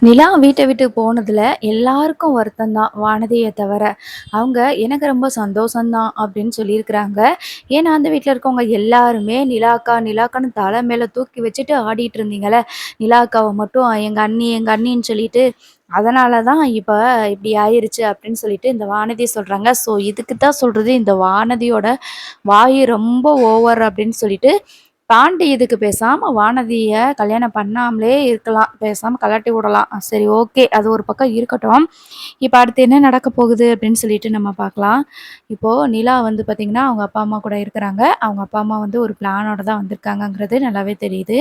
நிலா வீட்ட விட்டு போனதுல எல்லாருக்கும் வருத்தம் தான் வானதிய தவிர. அவங்க "எனக்கு ரொம்ப சந்தோஷம் தான்" அப்படின்னு சொல்லியிருக்கிறாங்க. ஏன்னா, அந்த வீட்ல இருக்கவங்க எல்லாருமே நிலா அக்கான்னு தல மேல தூக்கி வச்சுட்டு ஆடிட்டு இருந்தீங்கல்ல. நிலா அக்காவ மட்டும் எங்க அண்ணின்னு சொல்லிட்டு, அதனால தான் இப்ப இப்படி ஆயிருச்சு அப்படின்னு சொல்லிட்டு இந்த வானதி சொல்றாங்க. ஸோ இதுக்கு தான் சொல்றது, இந்த வானதியோட வாய் ரொம்ப ஓவர் அப்படின்னு சொல்லிட்டு பாண்டி இதுக்கு பேசாம வானதிய கல்யாணம் பண்ணாமலே இருக்கலாம். பேசாம கழட்டி விடலாம். சரி, ஓகே. அது ஒரு பக்கம் இருக்கட்டும். இப்ப அடுத்து என்ன நடக்க போகுது அப்படின்னு சொல்லிட்டு நம்ம பார்க்கலாம். இப்போ நிலா வந்து பார்த்தீங்கன்னா, அவங்க அப்பா, அம்மா கூட இருக்கிறாங்க. அவங்க அப்பா, அம்மா வந்து ஒரு பிளானோட தான் வந்திருக்காங்கங்கிறது நல்லாவே தெரியுது.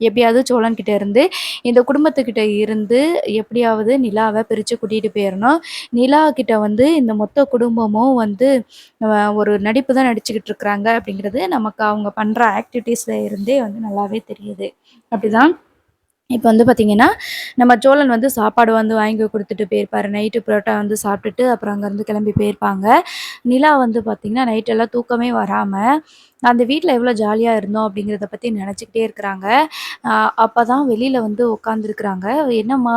எப்படியாவது சோழன் கிட்ட இருந்து, இந்த குடும்பத்துக்கிட்ட இருந்து எப்படியாவது நிலாவ பிரிச்சு கூட்டிட்டு போயிரணும். நிலா கிட்ட வந்து இந்த மொத்த குடும்பமும் வந்து ஒரு நடிப்பு தான் நடிச்சுக்கிட்டு இருக்கிறாங்க அப்படிங்கிறது நமக்கு அவங்க பண்ற ஆக்டிவிட்டீஸ்ல இருந்தே வந்து நல்லாவே தெரியுது. அப்படிதான் இப்ப வந்து பார்த்தீங்கன்னா, நம்ம சோழன் வந்து சாப்பாடு வந்து வாங்கி குடுத்துட்டு போயிருப்பாரு. நைட்டு புரோட்டா வந்து சாப்பிட்டுட்டு, அப்புறம் அங்கருந்து கிளம்பி போயிருப்பாங்க. நிலா வந்து பார்த்தீங்கன்னா, நைட்டெல்லாம் தூக்கமே வராம, அந்த வீட்ல எவ்வளோ ஜாலியா இருந்தோம் அப்படிங்கிறத பத்தி நெனச்சுக்கிட்டே இருக்கிறாங்க. அ அப்பதான் வெளியில வந்து உட்காந்துருக்குறாங்க. "என்னம்மா,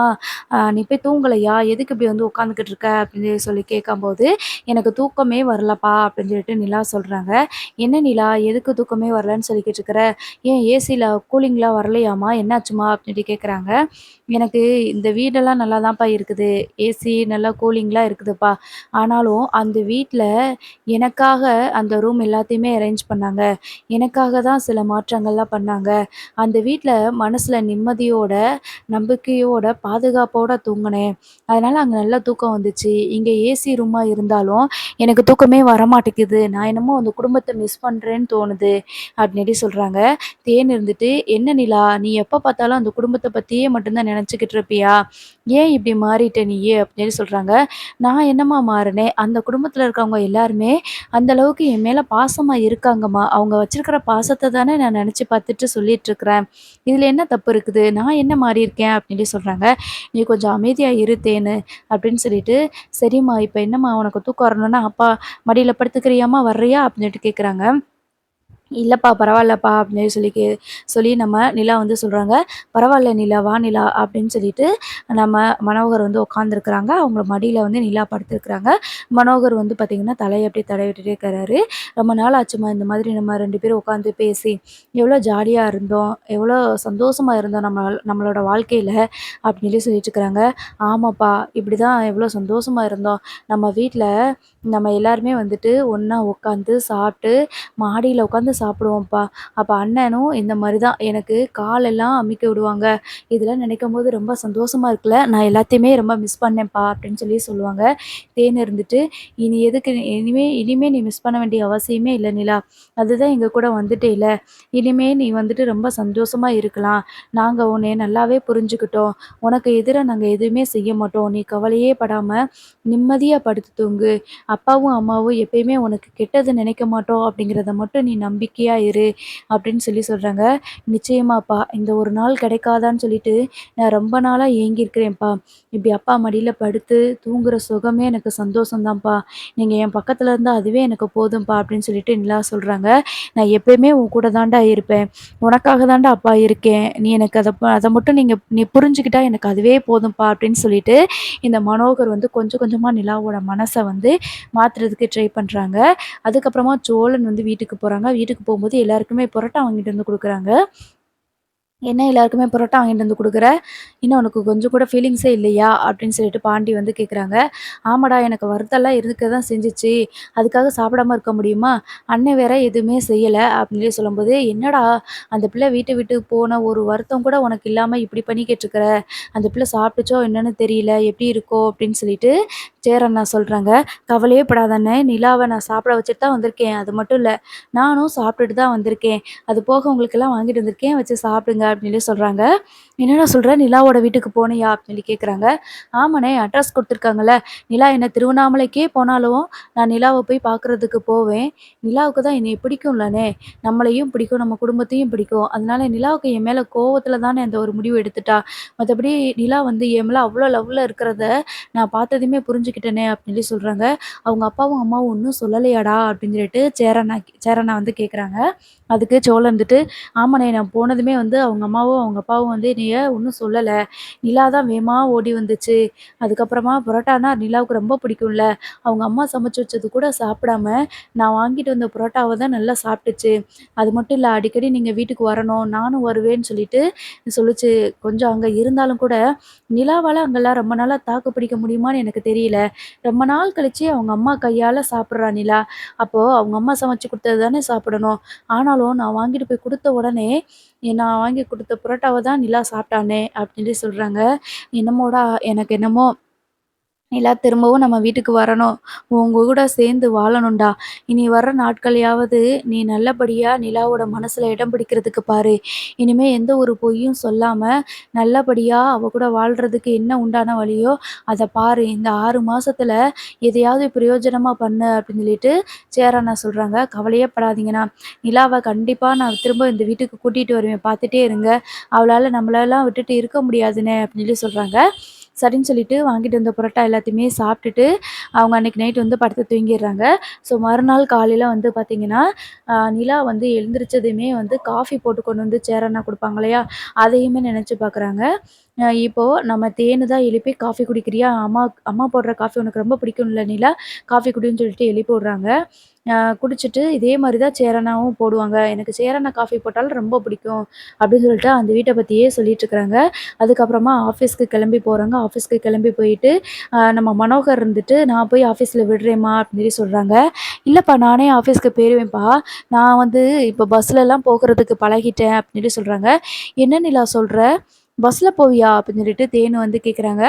நீ போய் தூங்கலையா? எதுக்கு இப்படி வந்து உட்காந்துக்கிட்டு இருக்க?" அப்படின்னு சொல்லி கேட்கும்போது, "எனக்கு தூக்கமே வரலப்பா" அப்படின்னு சொல்லிட்டு நிலா சொல்றாங்க. "என்ன நிலா, எதுக்கு தூக்கமே வரலன்னு சொல்லிக்கிட்டு இருக்கிற? ஏன் ஏசில கூலிங்லாம் வரலையாம்மா? என்னாச்சும்மா?" அப்படின்ட்டு கேட்குறாங்க. "எனக்கு இந்த வீடெல்லாம் நல்லா தான்ப்பா இருக்குது. ஏசி நல்லா கூலிங்லாம் இருக்குதுப்பா. ஆனாலும் அந்த வீட்ல எனக்காக அந்த ரூம் எல்லாத்தையுமே அரேஞ்ச் பண்ணாங்க. எனக்காக தான் சில மாற்றங்கள்லாம் பண்ணாங்க. அந்த வீட்ல மனசுல நிம்மதியோட, நம்பிக்கையோட, பாதுகாப்போட தூங்குனேன். அதனால அங்க நல்லா தூக்கம் வந்துச்சு. இங்க ஏசி ரூமா இருந்தாலும் எனக்கு தூக்கமே வரமாட்டேங்குது. நான் என்னமோ அந்த குடும்பத்த மிஸ் பண்றேன்னு தோணுது." அப்படின்ட்டு சொல்றாங்க. தேன் இருந்துட்டு, "என்ன நிலா, நீ எப்ப பார்த்தாலும் அந்த குடும்பத்த பத்தியே மட்டும் தான் நெனச்சுக்கிட்டு இருப்பியா? ஏன் இப்படி மாறிட்ட நீயு?" அப்படின்னு சொல்றாங்க. "நான் என்னம்மா மாறுனேன்? அந்த குடும்பத்தில இருக்கவங்க எல்லாருமே அந்த அளவுக்கு என் மேல பாசமா இருக்காங்கம்மா. அவங்க வச்சிருக்கிற பாசத்த தானே நான் நெனச்சு பார்த்துட்டு சொல்லிட்டுருக்கிறேன். இதில என்ன தப்பு இருக்குது? நான் என்ன மாறியிருக்கேன்?" அப்படின்னு சொல்றாங்க. "நீ கொஞ்சம் அமைதியா இரு தேனு" அப்படின்னு சொல்லிட்டு, "சரிம்மா, இப்ப என்னம்மா உனக்கு தூக்கம் வரணும்னா, அப்பா மடியில படுத்துக்கிறியாம்மா? வர்றியா?" அப்படின்னு சொல்லிட்டு கேட்குறாங்க. "இல்லப்பா, பரவாயில்லப்பா" அப்படின்னு சொல்லி நம்ம நிலா வந்து சொல்றாங்க. "பரவால்ல நிலா, வா நிலா" அப்படின்னு சொல்லிட்டு நம்ம மனோகர் வந்து உட்காந்துருக்குறாங்க. அவங்க மடியில வந்து நிலா படுத்துருக்குறாங்க. மனோகர் வந்து பார்த்தீங்கன்னா, தலைய அப்படியே தடவி விட்டுட்டே இருக்கிறாரு. "ரொம்ப நாள் ஆச்சும்மா, இந்த மாதிரி நம்ம 2 பேரும் உட்காந்து பேசி. எவ்வளோ ஜாலியா இருந்தோம். எவ்வளோ சந்தோஷமா இருந்தோம் நம்மளோட வாழ்க்கையில" அப்படின்னு சொல்லி சொல்லிட்டு இருக்கிறாங்க. "ஆமாப்பா, இப்படிதான் எவ்வளோ சந்தோஷமா இருந்தோம். நம்ம வீட்ல நம்ம எல்லாருமே வந்துட்டு ஒண்ணா உட்காந்து சாப்பிட்டு மாடியில உட்காந்து சாப்பிடுவோம்ப்பா. அப்ப அண்ணனும் இந்த மாரி தான் எனக்கு காலெல்லாம் அமிக்கி விடுவாங்க. இதெல்லாம் நினைக்கும்போது ரொம்ப சந்தோஷமா இருக்குல்ல. நான் எல்லாத்தையுமே ரொம்ப மிஸ் பண்ணேன்ப்பா" அப்படின்னு சொல்லி சொல்லுவாங்க. தேன் இருந்துட்டு, "இனி எதுக்கு இனிமே நீ மிஸ் பண்ண வேண்டிய அவசியமே இல்ல நிலா. அதுதான் எங்க கூட வந்துட்டேல்ல. இனிமே நீ வந்துட்டு ரொம்ப சந்தோஷமா இருக்கலாம். நாங்க உன்னைய நல்லாவே புரிஞ்சுக்கிட்டோம். உனக்கு எதிரா நாங்க எதுவுமே செய்ய மாட்டோம். நீ கவலையே படாம நிம்மதியா படுத்து தூங்கு. அப்பாவும், அம்மாவும் எப்பயுமே உனக்கு கெட்டது நினைக்க மாட்டோம் அப்படிங்கிறத மட்டும் நீ நம்பிக்கையா இரு" அப்படின்னு சொல்லி சொல்றாங்க. "நிச்சயமாப்பா, இந்த ஒரு நாள் கிடைக்காதான்னு சொல்லிட்டு நான் ரொம்ப நாளா ஏங்கியிருக்கிறேன்ப்பா. இப்படி அப்பா மடியில படுத்து தூங்குற சுகமே எனக்கு சந்தோஷம் தான்ப்பா. நீங்க என் பக்கத்துல இருந்தா அதுவே எனக்கு போதும்ப்பா" அப்படின்னு சொல்லிட்டு நிலா சொல்றாங்க. "நான் எப்பயுமே உன் கூட தான்டா இருப்பேன். உனக்காக தான்டா அப்பா இருக்கேன். நீ எனக்கு அத மட்டும் நீ புரிஞ்சுக்கிட்டா எனக்கு அதுவே போதும்ப்பா" அப்படின்னு சொல்லிட்டு இந்த மனோகர் வந்து கொஞ்சம் கொஞ்சமா நிலாவோட மனச வந்து மாத்துறதுக்கு ட்ரை பண்றாங்க. அதுக்கப்புறமா சோழன் வந்து வீட்டுக்கு போறாங்க. வீட்டுக்கு போம்போது எல்லாருக்குமே புரோட்டா வாங்கிட்டு வந்து குடுக்குறாங்க. "என்ன எல்லாருக்குமே புரோட்டா வாங்கிட்டு வந்து குடுக்குற? என்ன உனக்கு கொஞ்சம் கூட ஃபீலிங்ஸே இல்லையா?" அப்படின்னு சொல்லிட்டு பாண்டி வந்து கேட்குறாங்க. "ஆமாடா, எனக்கு வருத்தம்லாம் இருக்க தான் செஞ்சுச்சு. அதுக்காக சாப்பிடாம இருக்க முடியுமா? அண்ணன் வேற எதுவுமே செய்யல" அப்படின்னு சொல்லி சொல்லும்போது, "என்னடா, அந்த பிள்ளை வீட்ட விட்டு போன ஒரு வருத்தம் கூட உனக்கு இல்லாம இப்படி பண்ணிக்கிட்டு இருக்கிற? அந்த பிள்ளை சாப்பிட்டுச்சோ என்னன்னு தெரியல. எப்படி இருக்கோ?" அப்படின்னு சொல்லிட்டு சேரண்ணா சொல்றாங்க. "கவலையே படாத அண்ணே, நிலாவ நான் சாப்பிட வச்சுட்டு தான் வந்திருக்கேன். அது மட்டும் இல்ல, நானும் சாப்பிட்டுட்டு தான் வந்திருக்கேன். அது போக உங்களுக்கெல்லாம் வாங்கிட்டு வந்திருக்கேன். வச்சு சாப்பிடுங்க" அப்படின்னு சொல்றாங்க. "என்னடா சொல்ற? நிலாவோட வீட்டுக்கு போனியா?" அப்படின்னு சொல்லி கேட்குறாங்க. "ஆமாண்ணே, அட்ரஸ் குடுத்துருக்காங்கல்ல. நிலா என்ன திருவண்ணாமலைக்கே போனாலும், நான் நிலாவ போய் பார்க்குறதுக்கு போவேன். நிலாவுக்கு தான் என்னைய பிடிக்கும்லண்ணே. நம்மளையும் பிடிக்கும், நம்ம குடும்பத்தையும் பிடிக்கும். அதனால நிலாவுக்கு என் மேல கோவத்துல தானே அந்த ஒரு முடிவு எடுத்துட்டா. மத்தபடி நிலா வந்து என் மேல அவ்ளோ லவ்ல இருக்கிறத நான் பார்த்ததுமே புரிஞ்சுக்கிட்டேனே" அப்படின்னு சொல்லி சொல்றாங்க. "அவங்க அப்பாவும், அம்மாவும் ஒண்ணும் சொல்லலையாடா?" அப்படின்னு சொல்லிட்டு சேரண்ணா வந்து கேட்குறாங்க. அதுக்கு சோழன் வந்துட்டு, "ஆமாண்ணே, நான் போனதுமே வந்து அவங்க அவங்க அம்மாவும், அவங்க அப்பாவும் வந்து என்னைய ஒண்ணும் சொல்லல. நிலா தான் வேகமா ஓடி வந்துச்சு. அதுக்கப்புறமா பரோட்டானா நிலாவுக்கு ரொம்ப பிடிக்கும்ல. அவங்க அம்மா சமைச்சு வச்சது கூட சாப்பிடாம, நான் வாங்கிட்டு வந்த பரோட்டாவ தான் நல்லா சாப்பிட்டுச்சு. அது மட்டும் இல்ல, அடிக்கடி நீங்க வீட்டுக்கு வரணும், நானும் வருவேன்னு சொல்லிட்டு சொல்லுச்சு. கொஞ்சம் அங்க இருந்தாலும் கூட, நிலாவால அங்கலாம் ரொம்ப நாளா தாக்கு பிடிக்க முடியுமான்னு எனக்கு தெரியல. ரொம்ப நாள் கழிச்சு அவங்க அம்மா கையால சாப்பிடுறா நிலா. அப்போ அவங்க அம்மா சமைச்சு குடுத்தது தானே சாப்பிடணும். ஆனாலும் நான் வாங்கிட்டு போய் குடுத்த உடனே, நான் வாங்கி குடுத்த பரோட்டாவ தான் நிலா சாப்பிட்டானே! அப்படின்னு சொல்லி சொல்றாங்க. என்னமோடா எனக்கு என்னமோ நிலா திரும்பவும் நம்ம வீட்டுக்கு வரணும். உங்க கூட சேர்ந்து வாழணும்டா. இனி வர்ற நாட்களையாவது நீ நல்லபடியா நிலாவோட மனசுல இடம் பிடிக்கிறதுக்கு பாரு. இனிமே எந்த ஒரு பொய்யும் சொல்லாம, நல்லபடியா அவ கூட வாழ்றதுக்கு என்ன உண்டான வழியோ, அத பாரு. இந்த 6 மாசத்துல எதையாவது பிரயோஜனமா பண்ணு அப்படின்னு சொல்லிட்டு சேரண்ணா சொல்றாங்க. கவலையே படாதீங்கண்ணா. நிலாவ கண்டிப்பா நான் திரும்ப இந்த வீட்டுக்கு கூட்டிட்டு வருவேன். பார்த்துட்டே இருங்க. அவளால நம்மளலாம் விட்டுட்டு இருக்க முடியாதுண்ணே அப்படின்னு சொல்லி சொல்றாங்க. சரின்னு சொல்லிட்டு வாங்கிட்டு வந்த பரோட்டா எல்லாத்தையுமே சாப்பிட்டுட்டு, அவங்க அன்னைக்கு நைட் வந்து படுத்து தூங்கிர்றாங்க. ஸோ மறுநாள் காலையில வந்து பார்த்தீங்கன்னா, நிலா வந்து எழுந்திரிச்சதுமே வந்து காஃபி போட்டு கொண்டு வந்து சேரண்ணா குடுப்பாங்க இல்லையா? அதையுமே நெனச்சு பார்க்குறாங்க. இப்போ நம்ம தேனு தான் எழுப்பி காஃபி குடிக்கிறியா? அம்மா அம்மா போடுற காஃபி உனக்கு ரொம்ப பிடிக்கும்ல நிலா, காஃபி குடின்னு சொல்லிட்டு எழுப்பி விடுறாங்க. குடிச்சிட்டு இதே மாரி தான் சேரண்ணாவும் போடுவாங்க. எனக்கு சேரண்ணா காஃபி போட்டாலும் ரொம்ப பிடிக்கும். அப்படின்னு சொல்லிட்டு அந்த வீட்ட பத்தியே சொல்லிட்டுருக்காங்க. அதுக்கப்புறமா ஆஃபீஸ்க்கு கிளம்பி போறாங்க. ஆஃபீஸ்க்கு கிளம்பி போயிட்டு, நம்ம மனோகர் இருந்துட்டு, "நான் போய் ஆஃபீஸ்ல விடுறேன்ம்மா" அப்படின்னு சொல்லி சொல்றாங்க. "இல்லப்பா நானே ஆஃபீஸ்க்கு போயிருவேன்ப்பா. நான் வந்து இப்போ பஸ்லலாம் போகுறதுக்கு பழகிட்டேன்" அப்படின்னு சொல்லி சொல்றாங்க. "என்ன நிலா சொல்ற? பஸ்ல போவியா?" அப்படின்னு சொல்லிட்டு தேனு வந்து கேட்குறாங்க.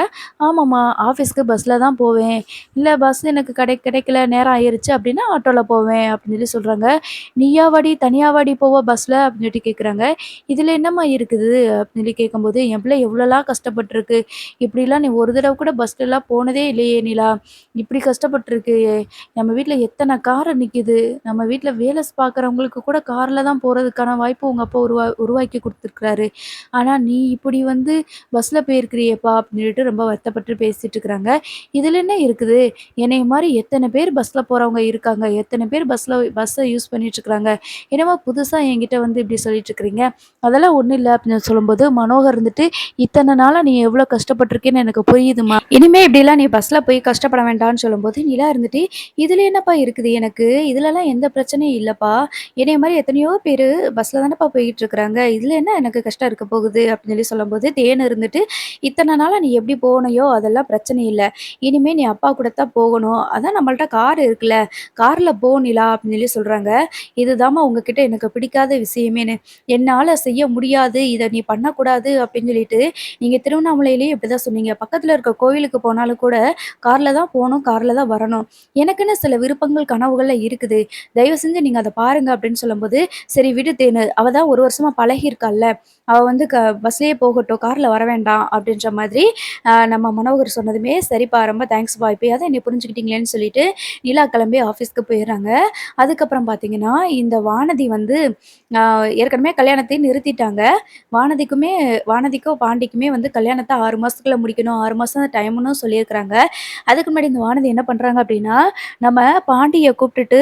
"ஆமாம்மா, ஆஃபீஸ்க்கு பஸ்ல தான் போவேன். இல்ல பஸ் எனக்கு கிடைக்கல, நேரம் ஆயிருச்சு அப்படின்னா ஆட்டோல போவேன்" அப்படின்னு சொல்லி சொல்றாங்க. "நீயாவாடி தனியாவாடி போவ பஸ்ல?" அப்படின்னு சொல்லிட்டு கேட்குறாங்க. "இதுல என்னம்மா இருக்குது?" அப்படின்னு சொல்லி கேட்கும்போது, "என் பிள்ளை எவ்வளோலாம் கஷ்டப்பட்டுருக்கு. இப்படிலாம் நீ ஒரு தடவ கூட பஸ்லலாம் போனதே இல்லையே நிலா. இப்படி கஷ்டப்பட்டுருக்கு. நம்ம வீட்ல எத்தன கார் நிக்குது. நம்ம வீட்ல வேலை பார்க்குறவங்களுக்கு கூட கார்ல தான் போறதுக்கான வாய்ப்பு உங்க அப்பா உருவாக்கி குடுத்துருக்காரு. ஆனா நீ இப்படி வந்து பஸ்ல போயிருக்கிறியேப்பா" அப்படின்னு சொல்லிட்டு ரொம்ப வருத்தப்பட்டு பேசிட்டு இருக்கிறாங்க. "இதுல என்ன இருக்குது? என்னைய மாரி எத்தன பேர் பஸ்ல போறவங்க இருக்காங்க. எத்தன பேர் பஸ்ஸ யூஸ் பண்ணிட்டுருக்காங்க. என்னமோ புதுசா என்கிட்ட வந்து இப்படி சொல்லிட்டு இருக்கிறீங்க. அதெல்லாம் ஒண்ணும் இல்ல" அப்படின்னு சொல்லும்போது, மனோகர் இருந்துட்டு, "இத்தன நாளா நீ எவ்வளோ கஷ்டப்பட்டுருக்கேன்னு எனக்கு புரியுதும்மா. இனிமே இப்படிலாம் நீ பஸ்ல போய் கஷ்டப்பட வேண்டாம்ன்னு" சொல்லும்போது, நிலா இருந்துட்டு, "இதுல என்னப்பா இருக்குது எனக்கு? இதுலலாம் எந்த பிரச்சனையும் இல்லப்பா. என்னைய மாரி எத்தனையோ பேரு பஸ்ல தானப்பா போயிட்டு இருக்கிறாங்க. இதுல என்ன எனக்கு கஷ்டம் இருக்க போகுது?" அப்படின்னு சொல்லி சொல்லும்போது, தேன் இருந்துட்டு, "இத்தன நாளா நீ எப்படி போனையோ அதெல்லாம் பிரச்சனை இல்ல. இனிமே நீ அப்பா கூட தான் போகணும். அதான் நம்மள்ட்ட கார் இருக்குல்ல. கார்ல போ நிலா" அப்படின்னு சொல்லி சொல்றாங்க. "இதுதாம்மா உங்ககிட்ட எனக்கு பிடிக்காத விஷயமேன்னு. என்னால செய்ய முடியாது. இத நீ பண்ணக்கூடாது" அப்படின்னு சொல்லிட்டு, நீங்க திருவண்ணாமலையிலேயே இப்படிதான் சொன்னீங்க. பக்கத்துல இருக்க கோவிலுக்கு போனாலும் கூட, கார்ல தான் போணும், கார்ல தான் வரணும். எனக்குன்னு சில விருப்பங்கள், கனவுகள்லாம் இருக்குது. தயவு செஞ்சு நீங்க அத பாருங்க அப்படின்னு சொல்லும்போது, "சரி விடு தேனு. அவ தான் ஒரு வருஷமா பழகியிருக்கால்ல. அவ வந்து பஸ்லயே போகட்டும். கார்ல வர வேண்டாம்." அப்படின்ற மாதிரி நம்ம மனோகர் சொன்னதுமே, "சரிப்பா ரொம்ப தேங்க்ஸ்ப்பா. இப்பயாவது என்னைய புரிஞ்சுக்கிட்டீங்களேன்னு" சொல்லிட்டு நிலா கிளம்பி ஆஃபீஸ்க்கு போயிர்றாங்க. அதுக்கப்புறம் பார்த்தீங்கன்னா, இந்த வானதி வந்து அ ஏற்கனவே கல்யாணத்தையும் நிறுத்திட்டாங்க. வானதிக்குமே வானதிக்கும் பாண்டிக்குமே வந்து கல்யாணத்த 6 மாசத்துக்குள்ள முடிக்கணும். 6 மாசம் தான் டைம்ன்னு சொல்லியிருக்கிறாங்க. அதுக்கு முன்னாடி இந்த வானதி என்ன பண்றாங்க அப்படின்னா, நம்ம பாண்டிய கூப்பிட்டுட்டு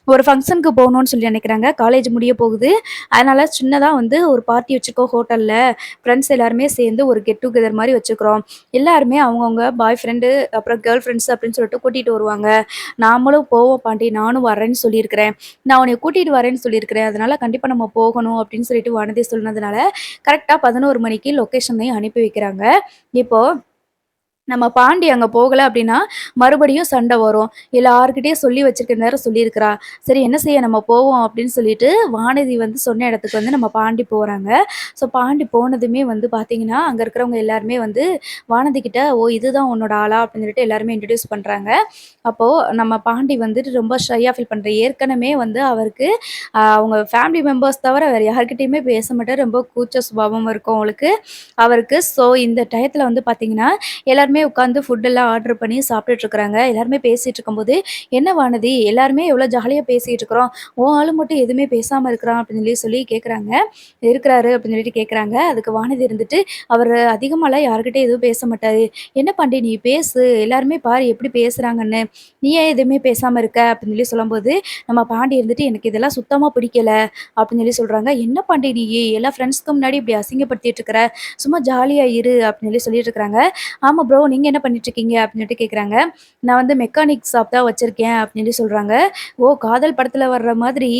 ஒரு ஃபங்ஷனுக்கு போகணும்னு சொல்லி நினைக்கிறாங்க. காலேஜ் முடிய போகுது. அதனால சின்னதா வந்து ஒரு பார்ட்டி வச்சுருக்கோம் ஹோட்டல்ல. ஃப்ரெண்ட்ஸ் எல்லாருமே சேர்ந்து ஒரு கெட் டுகெதர் மாரி வச்சுக்கிறோம். எல்லாருமே அவங்கவங்க பாய் ஃப்ரெண்டு, அப்புறம் கேர்ள் ஃப்ரெண்ட்ஸ் அப்படின்னு சொல்லிட்டு கூட்டிட்டு வருவாங்க. நாமளும் போவோம் பாண்டி, நானும் வரேன்னு சொல்லியிருக்கிறேன். நான் உன்னைய கூட்டிட்டு வரேன்னு சொல்லியிருக்கிறேன். அதனால கண்டிப்பா நம்ம போகணும் அப்படின்னு சொல்லிட்டு வானதி சொன்னதுனால, கரெக்ட்டா 11 மணிக்கு லொகேஷனையும் அனுப்பி வைக்கிறாங்க. இப்போ நம்ம பாண்டி அங்க போகல அப்படின்னா, மறுபடியும் சண்டை வரும். எல்லார்கிட்டயும் சொல்லி வச்சிருக்க நேரம் சொல்லியிருக்கிறா. சரி என்ன செய்ய நம்ம போவோம் அப்படின்னு சொல்லிட்டு, வானதி வந்து சொன்ன இடத்துக்கு வந்து நம்ம பாண்டி போறாங்க. ஸோ பாண்டி போனதுமே வந்து பார்த்தீங்கன்னா, அங்க இருக்கிறவங்க எல்லாருமே வந்து வானதி கிட்ட, "ஓ! இதுதான் உன்னோட ஆளா?" அப்படின்னு சொல்லிட்டு எல்லாருமே இன்ட்ரோடியூஸ் பண்றாங்க. அப்போ நம்ம பாண்டி வந்துட்டு ரொம்ப ஷையா ஃபீல் பண்றாரு. ஏற்கனவே வந்து அவருக்கு அவங்க ஃபேமிலி மெம்பர்ஸ் தவிர வேற யார்கிட்டயுமே பேச மாட்டாரு. ரொம்ப கூச்ச சுபாவம் இருக்கும் அவளுக்கு அவருக்கு. ஸோ இந்த டயத்துல வந்து பார்த்தீங்கன்னா, எல்லாருமே எல்லாருமே உட்காந்து ஃபுட்டெல்லாம் ஆர்டர் பண்ணி சாப்பிட்டுட்டு இருக்கிறாங்க. எல்லாருமே பேசிட்டு இருக்கும்போது, "என்ன வானதி எல்லாருமே எவ்வளோ ஜாலியா பேசிட்டு இருக்கிறோம். உன் ஆளு மட்டும் எதுவுமே பேசாம இருக்கிறான்." அப்படின்னு சொல்லி கேட்குறாங்க. இருக்கிறாரு அப்படின்னு சொல்லிட்டு கேட்குறாங்க. அதுக்கு வானதி இருந்துட்டு, "அவரு அதிகமாலாம் யார்கிட்டயும் எதுவும் பேச மாட்டாரு. என்ன பாண்டி நீ பேசு. எல்லாருமே பாரு எப்படி பேசுறாங்கன்னு. நீ ஏன் எதுவுமே பேசாம இருக்க?" அப்படின்னு சொல்லும்போது, நம்ம பாண்டி இருந்துட்டு, "எனக்கு இதெல்லாம் சுத்தமா பிடிக்கல." அப்படின்னு சொல்றாங்க. "என்ன பாண்டி நீயி எல்லா ஃப்ரெண்ட்ஸ்க்கு முன்னாடி இப்படி அசிங்கப்படுத்திட்டு இருக்கிற. சும்மா ஜாலியா இரு." அப்படின்னு சொல்லிட்டு இருக்கிறாங்க. "ஆமா ப்ரோ நீங்க என்ன பண்ணிட்டு இருக்கீங்க?" அப்படின்னு கேட்குறாங்க. "நான் வந்து மெக்கானிக் ஷாப் தான் வச்சிருக்கேன்." அப்படின்னு சொல்றாங்க. "ஓ! காதல் படத்துல வர்ற மாதிரி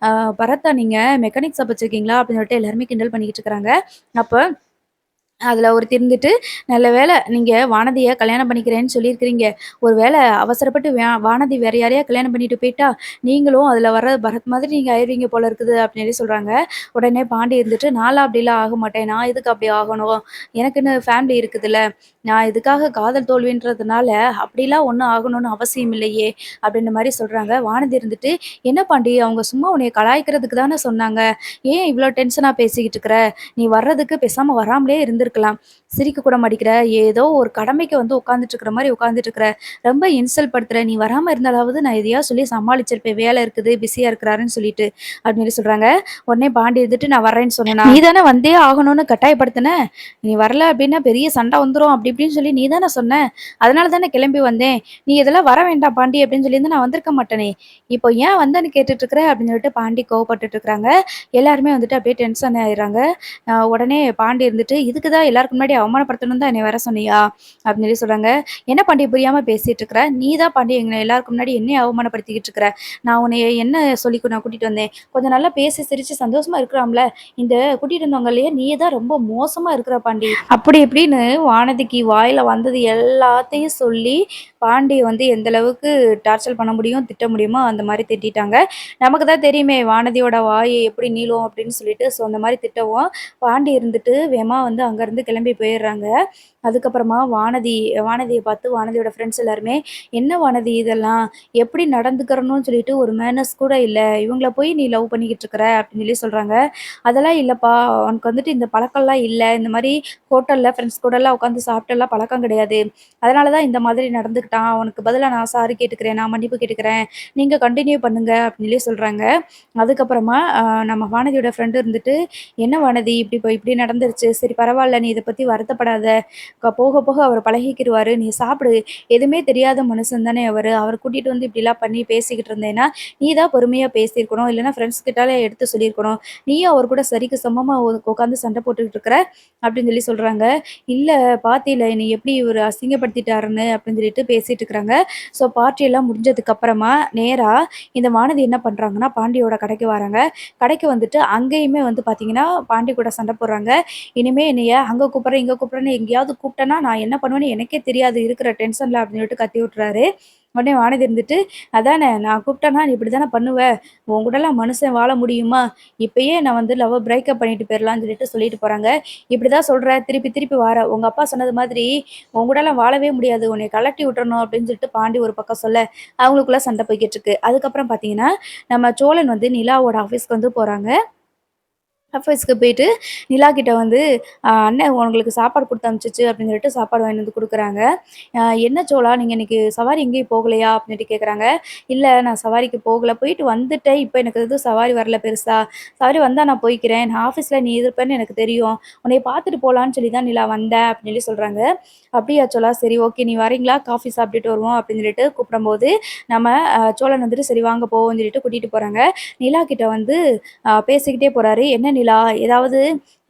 அ பரத்தா நீங்க மெக்கானிக் ஷாப் வச்சிருக்கீங்களா?" அப்படின்னு எல்லாருமே கிண்டல் பண்ணிக்கிட்டு இருக்கிறாங்க. அப்ப அதுல ஒருத்தி இருந்துட்டு, "நல்ல வேள நீங்க வானதிய கல்யாணம் பண்ணிக்கிறேன்னு சொல்லியிருக்கிறீங்க. ஒரு வேள அவசரப்பட்டு வானதி வேற யாரையா கல்யாணம் பண்ணிட்டு போயிட்டா, நீங்களும் அதுல வர பரத் மாதிரி நீங்க ஆயிருவீங்க போல இருக்குது." அப்படின்னு சொல்றாங்க. உடனே பாண்டி இருந்துட்டு, "நான்லாம் அப்படிலாம் ஆக மாட்டேன். நான் எதுக்கு அப்படி ஆகணும்? எனக்குன்னு ஃபேமிலி இருக்குதுல்ல. நான் இதுக்காக காதல் தோல்வின்றதுனால அப்படிலாம் ஒண்ணும் ஆகணும்னு அவசியம் இல்லையே." அப்படின்ற மாரி சொல்றாங்க. வானதி இருந்துட்டு, "என்ன பாண்டி அவங்க சும்மா உன்னைய கலாய்க்கிறதுக்கு தானே சொன்னாங்க. ஏன் இவ்ளோ டென்ஷனா பேசிக்கிட்டு இருக்கிற? நீ வர்றதுக்கு பேசாம வராமலே இருந்திருக்கலாம். சிரிக்க கூட மாட்டிக்கிற. ஏதோ ஒரு கடமைக்கு வந்து உட்கார்ந்துட்டு இருக்கிற மாரி உட்கார்ந்துட்டு இருக்கிற. ரொம்ப இன்சல்ட் படுத்துற. நீ வராம இருந்தாலாவது நான் எதையாவது சொல்லி சமாளிச்சிருப்பேன். வேலை இருக்குது, பிஸியா இருக்கிறாருன்னு சொல்லிட்டு." அப்படின்னு சொல்றாங்க. உடனே பாண்டி இருந்துட்டு, "நான் வரேன்னு சொன்னேனா? நீ தானே வந்தே ஆகணும்னு கட்டாயப்படுத்துன. நீ வரல அப்படின்னா பெரிய சண்டை வந்துரும். அப்படி இப்படின்னு சொல்லி நீ தானே சொன்ன. அதனால தானே கிளம்பி வந்தேன். நீ இதெல்லாம் வர வேண்டாம் பாண்டி அப்படின்னு சொல்லியிருந்தா நான் வந்திருக்க மாட்டேனே. இப்போ ஏன் வந்தேன்னு கேட்டுட்டு இருக்கிற?" அப்படின்னு சொல்லிட்டு பாண்டி கோவப்பட்டுட்டு இருக்கிறாங்க. எல்லாருமே வந்துட்டு அப்படியே டென்ஷன் ஆயிடுறாங்க. உடனே பாண்டி இருந்துட்டு, "இதுக்கு தான் எல்லாருக்கு முன்னாடி அவமானப்படுத்தணும்னு தான் என்னைய வர சொன்னியா?" அப்படின்னு சொல்றாங்க. "என்ன பாண்டி புரியாம பேசிட்டு இருக்கிற? நீ தான் பாண்டி எங்க எல்லாருக்கு முன்னாடி என்னைய அவமானப்படுத்திக்கிட்டு இருக்கிற. நான் உன்னைய என்ன சொல்லி நான் கூட்டிட்டு வந்தேன்? கொஞ்சம் நல்லா பேசி சிரிச்சு சந்தோஷமா இருக்கலாம்ல. இந்த கூட்டிட்டு வந்தவங்கலயே நீ தான் ரொம்ப மோசமா இருக்கிற பாண்டி." அப்படி இப்படின்னு வானதிக்கு வாயில வந்தது எல்லாத்தையும் சொல்லி, பாண்டிய வந்து எந்த அளவுக்கு டார்ச்சர் பண்ண முடியும், திட்ட முடியுமோ அந்த மாரி திட்டிட்டாங்க. நமக்கு தான் தெரியுமே வானதியோட வாய் எப்படி நீளும் அப்படின்னு சொல்லிட்டு. ஸோ அந்த மாரி திட்டவும், பாண்டி இருந்துட்டு வேகமா வந்து அங்கருந்து கிளம்பி போயிடுறாங்க. அதுக்கப்புறமா வானதிய பார்த்து வானதியோட ஃப்ரெண்ட்ஸ் எல்லாருமே, "என்ன வானதி இதெல்லாம்? எப்படி நடந்துக்கிறணும்னு சொல்லிட்டு ஒரு மேனர்ஸ் கூட இல்ல. இவங்கள போய் நீ லவ் பண்ணிக்கிட்டு இருக்கிற." அப்படின்னு சொல்றாங்க. "அதெல்லாம் இல்லப்பா. அவனுக்கு வந்துட்டு இந்த பழக்கம்லாம் இல்ல. இந்த மாரி ஹோட்டல்ல ஃப்ரெண்ட்ஸ் கூடலாம் உட்காந்து சாப்பிட்டுலாம் பழக்கம் கிடையாது. அதனால தான் இந்த மாதிரி நடந்துக்கிட்டான். அவனுக்கு பதிலா நான் சாரி கேட்டுக்கிறேன். நான் மன்னிப்பு கேட்டுக்கிறேன். நீங்க கன்டின்யூ பண்ணுங்க." அப்படின்னு சொல்றாங்க. அதுக்கப்புறமா நம்ம வானதியோட ஃப்ரெண்ட் இருந்துட்டு, "என்ன வானதி இப்படி நடந்துருச்சு. சரி பரவால்ல. நீ இத பத்தி வருத்தப்படாத. போக போக அவரு பழகிக்கிருவாரு. நீ சாப்பிடு. எதுவுமே தெரியாத மனுஷன் தானே அவரு. அவர கூட்டிட்டு வந்து இப்படிலாம் பண்ணி பேசிக்கிட்டு இருந்தேன்னா, நீ தான் பொறுமையா பேசியிருக்கணும். இல்லன்னா ஃப்ரெண்ட்ஸ் கிட்டால எடுத்து சொல்லியிருக்கணும். நீயும் அவர் கூட சரிக்கு சமமா உட்காந்து சண்டை போட்டுக்கிட்டு இருக்கிற." அப்படின்னு சொல்றாங்க. "இல்ல பாத்தீல என்னைய எப்படி இவரு அசிங்கப்படுத்திட்டாருன்னு." அப்படின்னு சொல்லிட்டு பேசிட்டு இருக்கிறாங்க. ஸோ பார்ட்டி எல்லாம் முடிஞ்சதுக்கு அப்புறமா நேரா இந்த வானதி என்ன பண்றாங்கன்னா, பாண்டியோட கடைக்கு வராங்க. கடைக்கு வந்துட்டு அங்கேயுமே வந்து பார்த்தீங்கன்னா, பாண்டி கூட சண்டை போடுறாங்க. "இனிமே என்னைய அங்க கூப்பிடுறேன், இங்க கூப்பிடுறேன்னு எங்கேயாவது கூப்பிட்டேன்னா, நான் என்ன பண்ணுவேன்னு எனக்கே தெரியாது இருக்கிற டென்ஷன்ல." அப்படின்னு சொல்லிட்டு கத்தி விட்டுறாரு. உடனே வானதி இருந்துட்டு, "அதானே நான் கூப்பிட்டேன்னா நீ இப்படி தானே பண்ணுவ. உன் கூடலாம் மனுஷன் வாழ முடியுமா? இப்பயே நான் வந்து லவ்வ பிரேக்கப் பண்ணிட்டு போயிரலாம்ன்னு" சொல்லிட்டு போறாங்க. "இப்படிதான் சொல்ற, திருப்பி திருப்பி வார. உங்க அப்பா சொன்னது மாதிரி உன் கூடலாம் வாழவே முடியாது. உன்னைய கழட்டி விட்டுறணும்." அப்படின்னு சொல்லிட்டு பாண்டி ஒரு பக்கம் சொல்ல, அவங்களுக்குள்ள சண்டை போய்க்கிட்டு இருக்கு. அதுக்கப்புறம் பார்த்தீங்கன்னா, நம்ம சோழன் வந்து நிலாவோட ஆஃபீஸ்க்கு வந்து போறாங்க. ஆஃபீஸ்க்கு போயிட்டு நிலா கிட்ட வந்து, "அண்ணன் உங்களுக்கு சாப்பாடு குடுத்து அனுப்பிச்சுச்சு." அப்படின்னு சொல்லிட்டு சாப்பாடு வாங்கிட்டு வந்து குடுக்குறாங்க. "என்ன சோளா நீங்க இன்னைக்கு சவாரி எங்கேயும் போகலையா?" அப்படின்ட்டு கேட்குறாங்க. "இல்ல நான் சவாரிக்கு போகல. போயிட்டு வந்துட்டேன். இப்ப எனக்கு எதுவும் சவாரி வரல பெருசா. சவாரி வந்தா நான் போய்க்கிறேன். நான் ஆஃபீஸ்ல நீ இருப்பேன்னு எனக்கு தெரியும். உன்னைய பார்த்துட்டு போலான்னு சொல்லி தான் நிலா வந்தேன்." அப்படின்னு சொல்றாங்க. "அப்படியா சோளா, சரி ஓகே. நீ வரீங்களா? காஃபி சாப்பிட்டுட்டு வருவோம்." அப்படின்னு சொல்லிட்டு கூப்பிடும்போது, நம்ம சோழன் வந்துட்டு, "சரி வாங்க போவோம்ன்னு" சொல்லிட்டு கூட்டிட்டு போறாங்க. நிலா கிட்ட வந்து பேசிக்கிட்டே போறாரு. "என்ன நிலா, ஏதாவது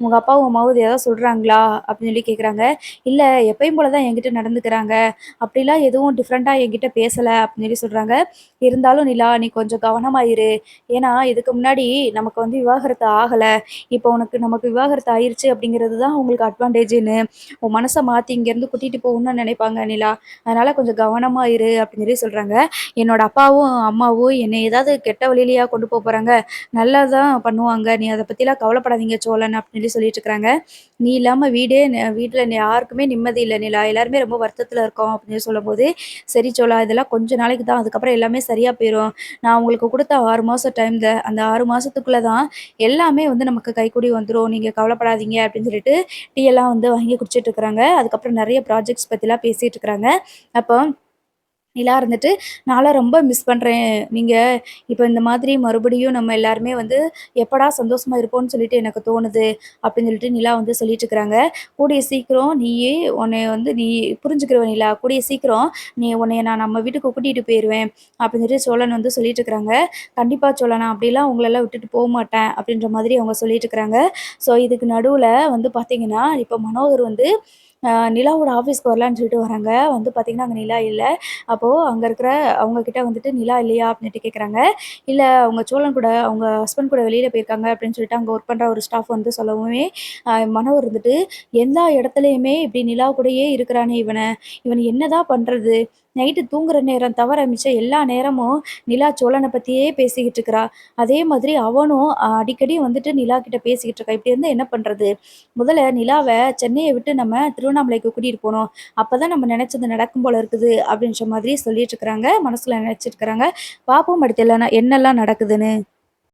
உங்க அப்பாவும், அம்மாவும் ஏதாவது சொல்றாங்களா?" அப்படின்னு கேட்குறாங்க. "இல்ல, எப்பயும் போல தான் என்கிட்ட நடந்துக்கிறாங்க. அப்படிலாம் எதுவும் டிஃப்ரெண்ட்டா என்கிட்ட பேசல." அப்படின்னு சொல்றாங்க. "இருந்தாலும் நிலா, நீ கொஞ்சம் கவனமா இரு. ஏன்னா, இதுக்கு முன்னாடி நமக்கு வந்து விவாகரத்து ஆகல. இப்போ நமக்கு விவாகரத்து ஆயிருச்சு அப்படிங்கிறது தான் உங்களுக்கு அட்வான்டேஜ்ன்னு உன் மனச மாத்தி இங்கேருந்து கூட்டிட்டு போகணும்னு நினைப்பாங்க நிலா. அதனால கொஞ்சம் கவனமா இரு." அப்படின்னு சொல்றாங்க. "என்னோட அப்பாவும், அம்மாவும் என்னை ஏதாவது கெட்ட வழியிலயா கொண்டு போறாங்க? நல்லா தான் பண்ணுவாங்க. நீ அத பத்திலாம் கவலைப்படாதீங்க சோழன்." அப்படின்னு சொல்லி சொல்லிட்டு இருக்கிறாங்க. "நீ இல்லாம வீட்ல யாருக்குமே நிம்மதி இல்ல நிலா. எல்லாருமே ரொம்ப வருத்தத்துல இருக்கோம்." அப்படின்னு சொல்லும்போது, "சரி சோலா, இதெல்லாம் கொஞ்ச நாளைக்கு தான். அதுக்கப்புறம் எல்லாமே சரியா போயிரும். நான் உங்களுக்கு குடுத்த 6 மாசம் டைம்ல, அந்த 6 மாசத்துக்குள்ள தான் எல்லாமே வந்து நமக்கு கைக்கூடி வந்துரும். நீங்க கவலைப்படாதீங்க." அப்படின்னு சொல்லிட்டு டீ எல்லாம் வந்து வாங்கி குடிச்சிட்டு இருக்கிறாங்க. அதுக்கப்புறம் நெறைய ப்ராஜெக்ட்ஸ் பத்திலாம் பேசிட்டு இருக்கிறாங்க. அப்போ நிலா இருந்துட்டு, "நான்லாம் ரொம்ப மிஸ் பண்றேன். நீங்க இப்ப இந்த மாதிரி மறுபடியும் நம்ம எல்லாருமே வந்து எப்படா சந்தோஷமா இருப்போம்ன்னு சொல்லிட்டு எனக்கு தோணுது." அப்படின்னு சொல்லிட்டு நிலா வந்து சொல்லிட்டு இருக்கிறாங்க. "கூடிய சீக்கிரம் உன்னைய வந்து நீ புரிஞ்சுக்கிருவ நிலா. கூடிய சீக்கிரம் உன்னைய நான் நம்ம வீட்டுக்கு கூட்டிட்டு போயிருவேன்." அப்படின்னு சொல்லிட்டு சோழன் வந்து சொல்லிட்டு இருக்கிறாங்க. "கண்டிப்பா சோழா, நான் அப்படிலாம் உங்களலாம் விட்டுட்டு போமாட்டேன்." அப்படின்ற மாதிரி அவங்க சொல்லிட்டு இருக்கிறாங்க. ஸோ இதுக்கு நடுவுல வந்து பார்த்தீங்கன்னா, இப்ப மனோகர் வந்து நிலாவோட ஆஃபீஸ்க்கு வரலான்னு சொல்லிட்டு வராங்க. வந்து பார்த்தீங்கன்னா, அங்க நிலா இல்ல. அப்போ அங்க இருக்கிற அவங்க கிட்ட வந்துட்டு "நிலா இல்லையா?" அப்படின்ட்டு கேட்குறாங்க. "இல்ல, அவங்க சோழன் கூட அவங்க ஹஸ்பண்ட் கூட வெளியில போயிருக்காங்க." அப்படின்னு சொல்லிட்டு அங்க ஒர்க் பண்ற ஒரு ஸ்டாஃப் வந்து சொல்லவுமே, மனோகர் இருந்துட்டு, "எல்லா இடத்துலயுமே இப்படி நிலா கூடயே இருக்கிறானே இவன என்னதான் பண்றது? நைட்டு தூங்குற நேரம் தவிர மிச்சம் எல்லா நேரமும் நிலா சோழன பத்தியே பேசிக்கிட்டு இருக்கிறா. அதே மாதிரி அவனும் அடிக்கடி வந்துட்டு நிலா கிட்ட பேசிக்கிட்டு இருக்கா. இப்படி இருந்தா என்ன பண்றது? முதல்ல நிலாவ சென்னைய விட்டு நம்ம திருவண்ணாமலைக்கு கூட்டிட்டு போணும். அப்பதான் நம்ம நெனச்சது நடக்கும் போல இருக்குது." அப்படின்ற மாதிரி சொல்லிட்டு இருக்கிறாங்க. மனசுல நெனச்சிட்டு இருக்கிறாங்க. பாப்போம் அடுத்து என்னலாம் நடக்குதுன்னு.